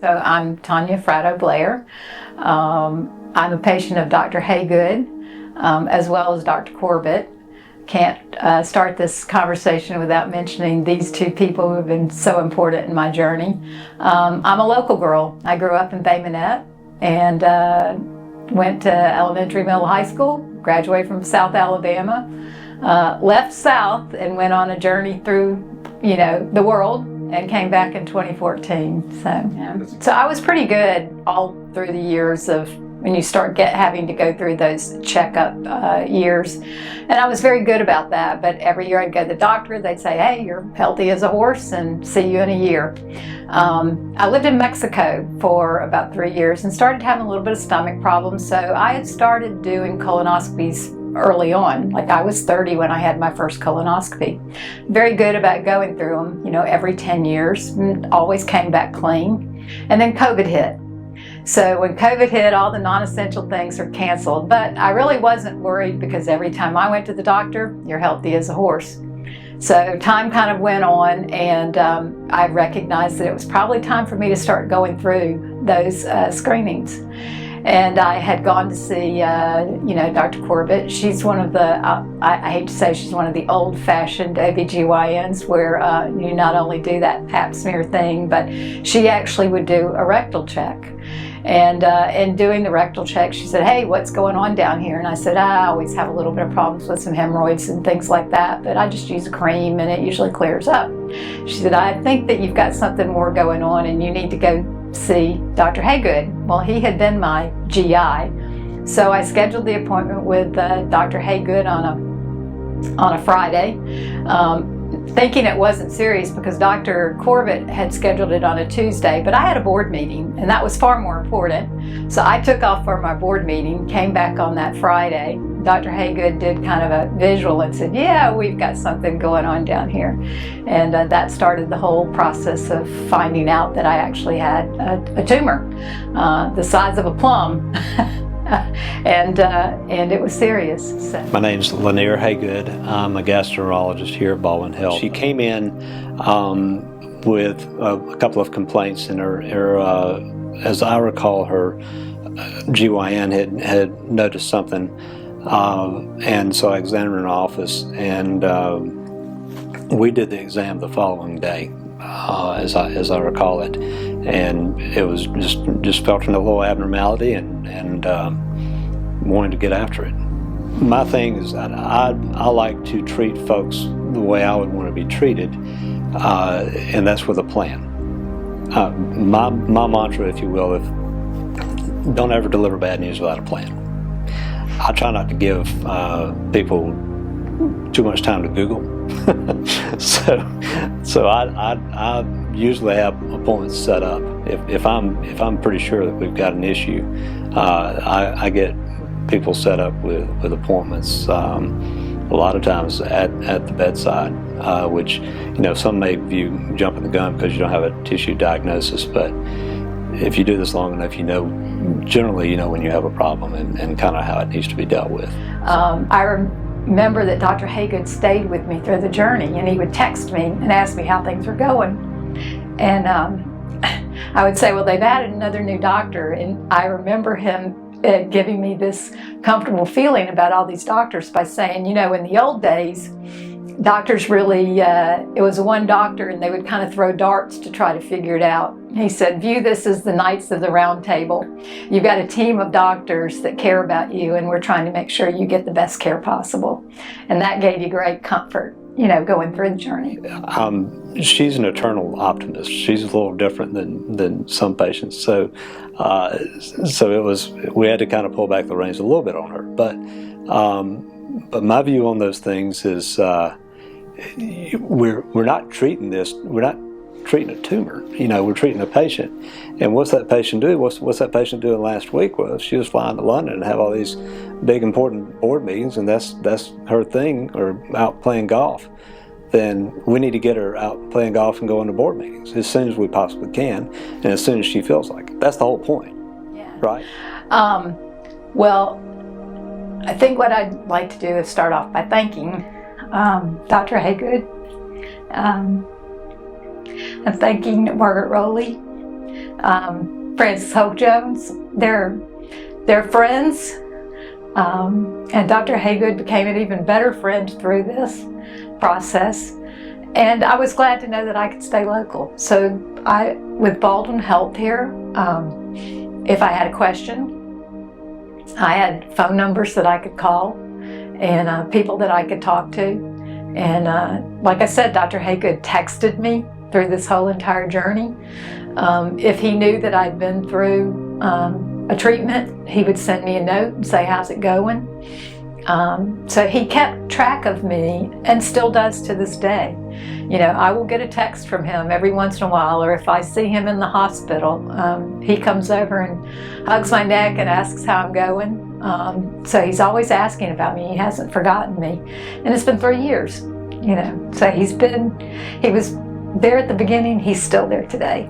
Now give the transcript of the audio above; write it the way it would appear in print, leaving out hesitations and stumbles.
So I'm Tanya Blair Fratto. I'm a patient of Dr. Haygood, as well as Dr. Corbett. Can't start this conversation without mentioning these two people who have been so important in my journey. I'm a local girl. I grew up in Bay Minette and went to elementary, middle, high school, graduated from South Alabama, left South and went on a journey through, the world, and came back in 2014. So I was pretty good all through the years of when you start having to go through those checkup years. And I was very good about that, but every year I'd go to the doctor, they'd say, hey, you're healthy as a horse and see you in a year. I lived in Mexico for about 3 years and started having a little bit of stomach problems, so I had started doing colonoscopies early on. Like I was 30 when I had my first colonoscopy. Very good about going through them, every 10 years, always came back clean. And then COVID hit. So when COVID hit, all the non-essential things are canceled, but I really wasn't worried because every time I went to the doctor, you're healthy as a horse. So time kind of went on, and I recognized that it was probably time for me to start going through those screenings. And I had gone to see, Dr. Corbett. She's one of the, I hate to say she's one of the old-fashioned OBGYNs where you not only do that pap smear thing, but she actually would do a rectal check. And in doing the rectal check, she said, hey, what's going on down here? And I said, I always have a little bit of problems with some hemorrhoids and things like that, but I just use a cream and it usually clears up. She said, I think that you've got something more going on and you need to go see Dr. Haygood. Well, he had been my GI, so I scheduled the appointment with Dr. Haygood on a Friday, thinking it wasn't serious because Dr. Corbett had scheduled it on a Tuesday, but I had a board meeting and that was far more important. So I took off for my board meeting, came back on that Friday. Dr. Haygood did kind of a visual and said, yeah, we've got something going on down here. And that started the whole process of finding out that I actually had a tumor the size of a plum. and it was serious. So. My name's Lanier Haygood. I'm a gastroenterologist here at Baldwin Health. She came in with a couple of complaints, and her as I recall, her GYN had noticed something. And so I examined her in office, and we did the exam the following day, as I recall it, and it was just felt a little abnormality and wanted to get after it. My thing is that I like to treat folks the way I would want to be treated, and that's with a plan. My mantra, if you will, don't ever deliver bad news without a plan. I try not to give people too much time to Google, so I usually have appointments set up. If I'm pretty sure that we've got an issue, I get people set up with appointments. A lot of times at the bedside, which some may view jumping the gun because you don't have a tissue diagnosis, but if you do this long enough, generally you know when you have a problem and kind of how it needs to be dealt with. I remember that Dr. Haygood stayed with me through the journey, and he would text me and ask me how things were going. And I would say, well, they've added another new doctor, and I remember him giving me this comfortable feeling about all these doctors by saying, in the old days, doctors really, it was one doctor and they would kind of throw darts to try to figure it out. He said, view this as the Knights of the Round Table. You've got a team of doctors that care about you, and we're trying to make sure you get the best care possible. And that gave you great comfort, going through the journey. She's an eternal optimist. She's a little different than some patients. So it was, we had to kind of pull back the reins a little bit on her. But my view on those things is we're not treating this. We're not treating a tumor. We're treating a patient. And what's that patient do? What's that patient doing last week? Well, she was flying to London and have all these big important board meetings, and that's her thing, or out playing golf. Then we need to get her out playing golf and going to board meetings as soon as we possibly can, and as soon as she feels like it. That's the whole point, right? Well, I think what I'd like to do is start off by thanking Dr. Haygood. I'm thanking Margaret Rowley, Francis Hope Jones. They're friends, and Dr. Haygood became an even better friend through this process. And I was glad to know that I could stay local. So with Baldwin Health here, if I had a question, I had phone numbers that I could call and people that I could talk to. And like I said, Dr. Haygood texted me through this whole entire journey. If he knew that I'd been through a treatment, he would send me a note and say, how's it going? So he kept track of me and still does to this day. You know, I will get a text from him every once in a while, or if I see him in the hospital, he comes over and hugs my neck and asks how I'm going. So he's always asking about me. He hasn't forgotten me. And it's been 3 years, you know. So he was there at the beginning, he's still there today.